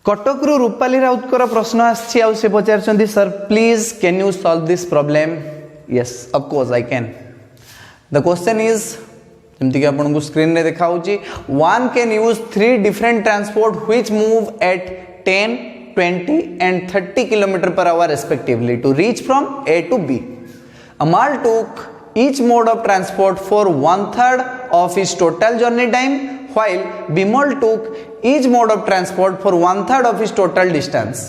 कटक रु रूपाली राउतर प्रश्न आसी पचार sir please can you solve this problem yes of course I can the question is जमती कि आपको स्क्रीन रे देखा one can use 3 different transport which move at 10 20 and 30 km/h respectively to reach from A to B. Amal took each mode of transport for 1/3 of his total journey time while Bimal took each mode of transport for 1/3 of his total distance.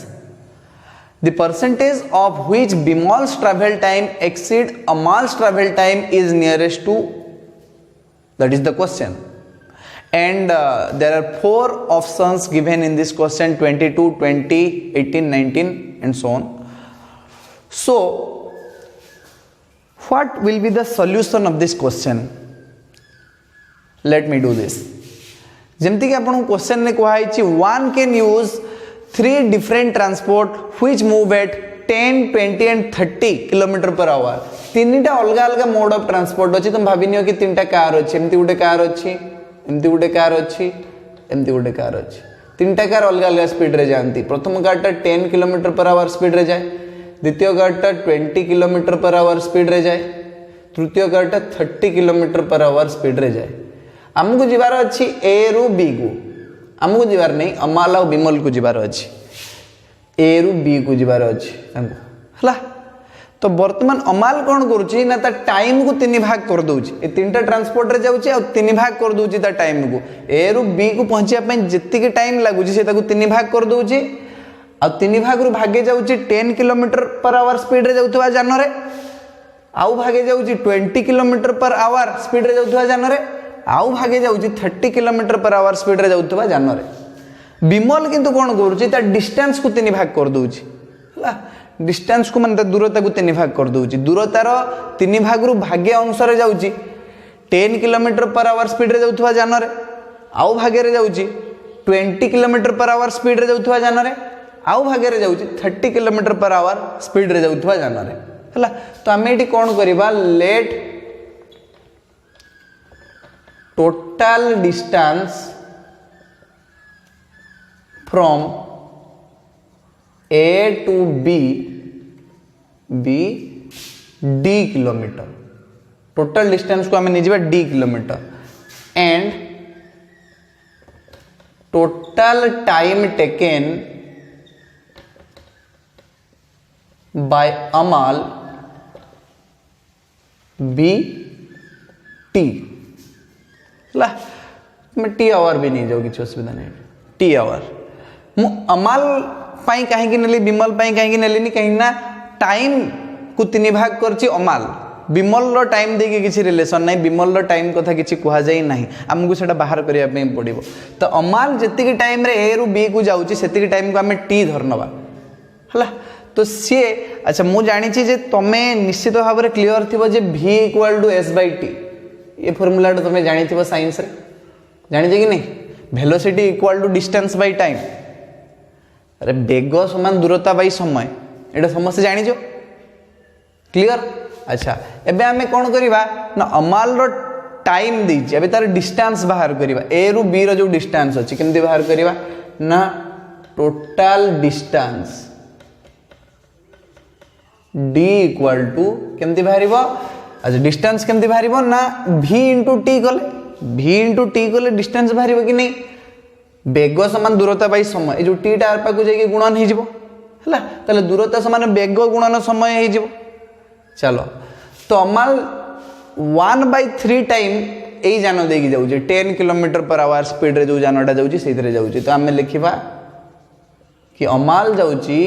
The percentage of which Bimal's travel time exceed Amal's travel time is nearest to, that is the question. And there are 4 options given in this question: 22, 20, 18, 19 and so on. So what will be the solution of this question? Let me do this. जमती कि आपन question ने कहै छी one can use 3 different transport which move at 10, 20 and 30 km/h. तीनटा अलग अलग mode of transport अछि। तुम भाबिनियो कि तीनटा कार अछि, एमती गुटे कार अछि, एमती गुटे कार अछि, एमती गुटे कार अछि। तीनटा कार अलग अलग स्पीड रे जानती। प्रथम कारटा 10 km/h स्पीड रे जाए, द्वितीय कारटा 20 km/h स्पीड रे जाए, तृतीय कारटा 30 km/h स्पीड रे जाए। हमको जिबार अछि ए रु बी को, हमको जिबार नहीं अमाल और बिमल को जिबार अछि, ए रु बी को जिबार अछि हमको हला। तो वर्तमान अमाल कौन करुची ना ता टाइम को 3 भाग कर दउची। ए तीनटा ट्रांसपोर्ट रे जाउची और 3 भाग कर दउची ता टाइम को। ए रु बी को पहुंचिया पे जत्ती के टाइम लागुची से ताको 3 भाग कर दउची और 3 भाग रु भागे जाउची 10 km/h स्पीड रे जाउतवा जान रे, आउ भागे जाउची 20 km/h स्पीड रे जाउतवा जान रे, आउ भागे जाउची 30 km/h स्पीड रे जाउतवा जान रे। बिमल किंतु कोन करूची ता डिस्टेंस को 3 भाग कर दउची हला। डिस्टेंस को माने दूरता को 3 भाग कर दउची। दूरतार 3 भाग रु भाग्य अंश रे जाउची 10 km/h स्पीड रे जाउतवा जान रे, आउ भागे रे जाउची 20 km/h स्पीड रे जाउतवा जान रे, आउ भागे रे जाउची 30 km/h स्पीड रे जाउतवा जान रे हला। तो हमें एटी कोन करिबा let total distance from A to B be d kilometre. Total distance को हमें निजबा d kilometre and total time taken by अमाल बी टी ला। मैं टी आवर भी नहीं जाऊ, किसी असुविधा नहीं। टी आवर मु अमाल पाई कहीं नेली, बिमल पाई कहीं नेली कहीं ना टाइम को 3 भाग करची अमाल। बिमल रो टाइम दे के किसी रिलेशन नहीं, बिमल रो टाइम कथा किसी कहा जाई नहीं, हमको सेटा बाहर करिया पे पड़िबो। तो अमाल जति के टाइम रे ए रु बी को जाउची सेति के टाइम को हमें टी धरनबा हला। तो सी अच्छा मु जानि छी जे तमे निश्चित भाव रे क्लियर थिबो जे v = s/t ये फार्मूला तमे जानि थिबो साइंस रे, जानि जे कि नहीं। Velocity equal to distance by time. अरे बेग समान दूरता बाई समय, एटा समस्त जानि जो क्लियर। अच्छा एबे हमें कोन करिबा ना अमाल रो टाइम दीची, एबे तार डिस्टेंस बाहर करिबा। ए रु बी रो जो डिस्टेंस अछि केमति बाहर करिबा ना टोटल डिस्टेंस d = केमति बाहरिबो। अच्छा डिस्टेंस केमति बाहरिबो ना v * t कले, v * t कले डिस्टेंस बाहरिबो कि नहीं। बेग समान दूरता बाई समय, ए जो टी टा आर पाकु जाई गुणन हे जिवो हला। तले दूरता समान बेग गुणन समय हे जिवो। चलो तो अमाल 1/3 टाइम एई जानो देगी जाउची 10 km/h स्पीड रे जो जानटा जाउची सेइथरे जाउची। तो हमें लिखिबा कि अमाल जाउची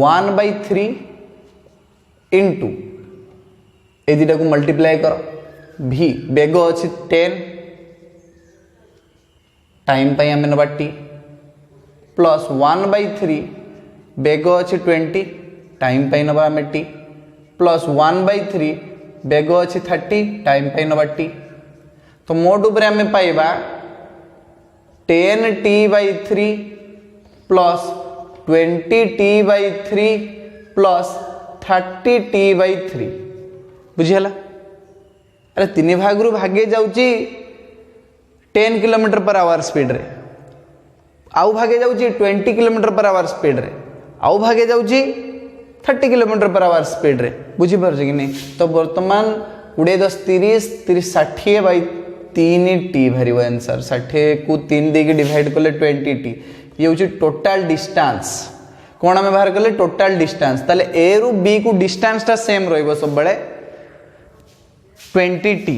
1/3 इनटू ए दिटा को मल्टीप्लाई करो v बेग अछि 10 टाइम पाई हमें नबा टी प्लस 1/3 बेग अच्छी 20 टाइम पाई नबा हमें टी प्लस 1/3 बेग अच्छी 30 टाइम पाई नबा टी। तो मोट उपरे हमें पाइबा 10t/3 plus 20t/3 plus 30t/3 बुझीगला। अरे 3 भाग रु भागे जाउची 10 km/h स्पीड रे, आउ भागे जाउची 20 km/h स्पीड रे आउ भागे जाउची 30 km/h स्पीड रे बुझी पारछ कि नहीं। तो वर्तमान 20 10 30 30 60 बाई 3 टी भरिव आंसर 60 को 3 दे के डिवाइड करले 20 टी ये होची टोटल डिस्टेंस कोन में बाहर करले टोटल डिस्टेंस ताले ए रु बी को डिस्टेंस ता सेम रहइबो सब बळे 20 टी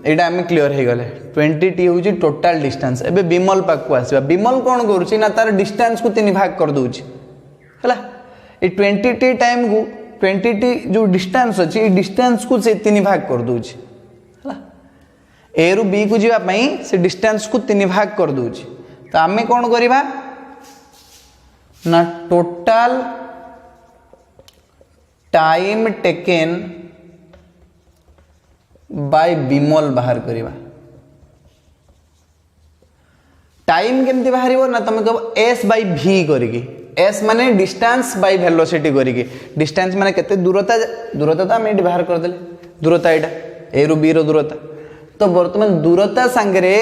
एटा हम क्लियर हे गले 20 टी होची टोटल डिस्टेंस। एबे बिमल पाक को आसीबा बिमल कोन करूची ना तार डिस्टेंस को 3 भाग कर दोची हला ए 20 टी टाइम को 20 टी जो डिस्टेंस अछि ए डिस्टेंस को से 3 भाग कर दोची हला ए रु बी को जीवा पई से डिस्टेंस को 3 भाग कर दोची। तो आमे कोन करिबा ना total time taken by Bimal बाहर करिबा। टाइम केमती बाहरिबो ना तमे कहबो s बाय v करिके s माने डिस्टेंस बाय वेलोसिटी करिके डिस्टेंस माने केते दूरता दूरता तो हम एडी बाहर कर देले दूरता एटा a रु b रो दूरता। तो वर्तमान दूरता संगरे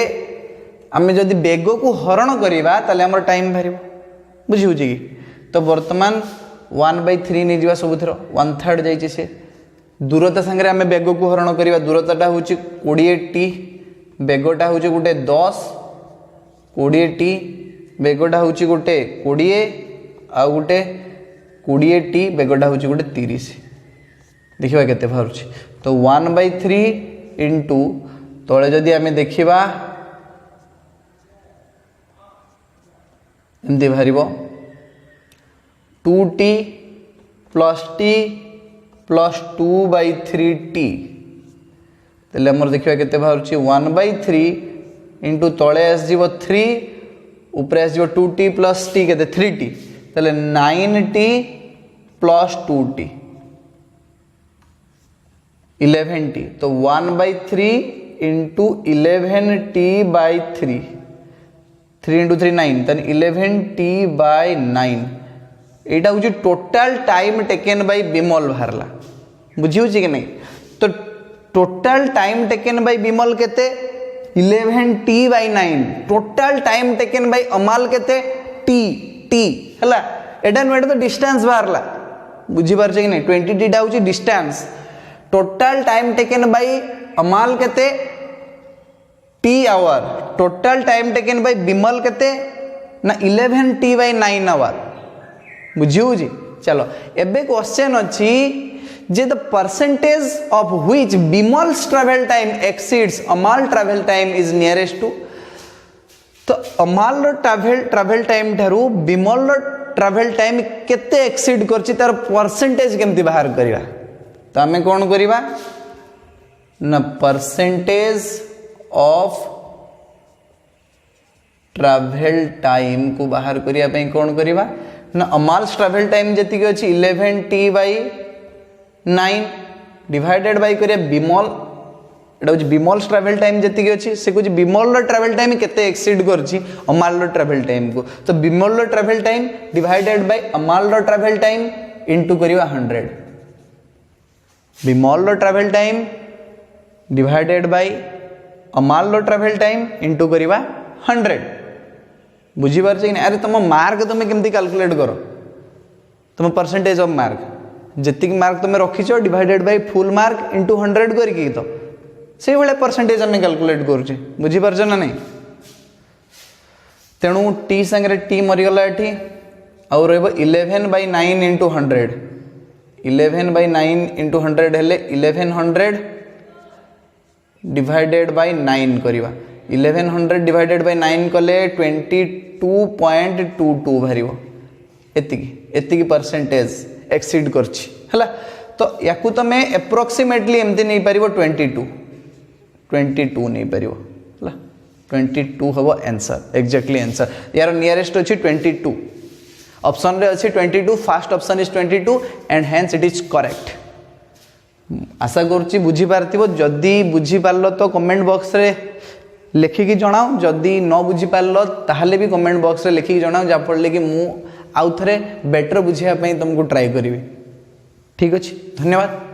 आमे जदि वेग को हरण करिबा ताले हमर टाइम बाहरिबो बुझी होची कि। तो वर्तमान 1/3 नै जिवा सब थरो 1/3 जाईची से दूरता संगे आम वेग को हरण करवा दूरता हूँ 20 टी वेगटा हूँ गोटे 10 20 टी वेगटा हूँ गोटे 20 आ गोटे 20 टी वेगटा हूँ गोटे 30 देखा के बाहर। तो 1/3 इंटू तले जदि आम देखा एमती बाहर 2t plus T plus 2/3 T तेल आमर देखा के बाहर 1/3 इंटू तले आसो 3 उपरे आसो 2t प्लस टी के 3t तेल 9t प्लस 2t 11t। तो 1/3 इंटू 11t/3 3 इंटू 3 9 तेन 11t/9 एटा हूँ total time taken by Bimal बाहरला बुझी होची कि नहीं। तो total time taken by Bimal केते 11t/9 total time taken by Amal केते t हला एटा नो तो डिस्टेंस बाहरला बुझी पारछ कि नहीं। 20t टा हूँ distance total time taken by Amal केते t hour total time taken by Bimal केते ना 11t/9 आवर बुझी जी। चलो एबे क्वेश्चन अच्छी जे the percentage of which Bimal's travel time exceeds Amal travel time is nearest to. तो अमाल ट्रैवल टाइम ठारू बिमल ट्रैवल टाइम केते एक्सीड करछि तार परसेंटेज केमती बाहर करिवा। तो आमे कोन करिवा ना परसेंटेज ऑफ ट्रैवल टाइम को बाहर करिया पे कोन करिवा ना अमाल्स ट्रैवल टाइम जति अछि 11t/9 डिवाइडेड बाय करिया बिमल एटा होची बिमल्स ट्रैवल टाइम जति अछि से कुछ बिमल रो ट्रैवल टाइम केते एक्सीड करछि अमाल रो ट्रैवल टाइम को। तो बिमल रो travel time divided by Amal रो ट्रैवल टाइम इनटू करिवा 100 बिमल रो travel time divided by Amal रो ट्रैवल टाइम इनटू करिवा 100 बुझी पारछ कि नहीं। अरे तुम मार्क तुम केमती कैलकुलेट करो तुम परसेंटेज ऑफ मार्क जति मार्क तुम रखीच divided by full mark into 100 करके तो से भाई परसेंटेज आम कैलकुलेट करुचे बुझी पारछ ना नहीं। तेणु टी संगे टी मरीगला ये आउ रही 11/9 इंटू 100 11/9 इंटू 100 हेले 1100 डिवाइडेड बाय 9 करवा 1100 डिवाइडेड बाय 9 कले 22.22 बाहर एतिकी परसेंटेज एक्सीड करछि हला। तो याकू तुम एप्रोक्सीमेटली एमती नहीं पारिबो 22 नहीं पारिबो हला 22 हबो आंसर एक्जेक्टली आंसर यार नियरेस्ट अछि 22 ऑप्शन रे अछि 22 first option is 22 and hence it is correct. आशा करूची बुझी पारथिबो जदी बुझी पारलो तो कमेंट बॉक्स रे लिखिकी जनाओ जदि न बुझी पारलो ताहले भी कमेंट बॉक्स रे लिखिकी जनाओ जा पड़ले कि मु आउ थरे बेटर बुझिया पई तुमको ट्राई करिवि। ठीक अछि धन्यवाद।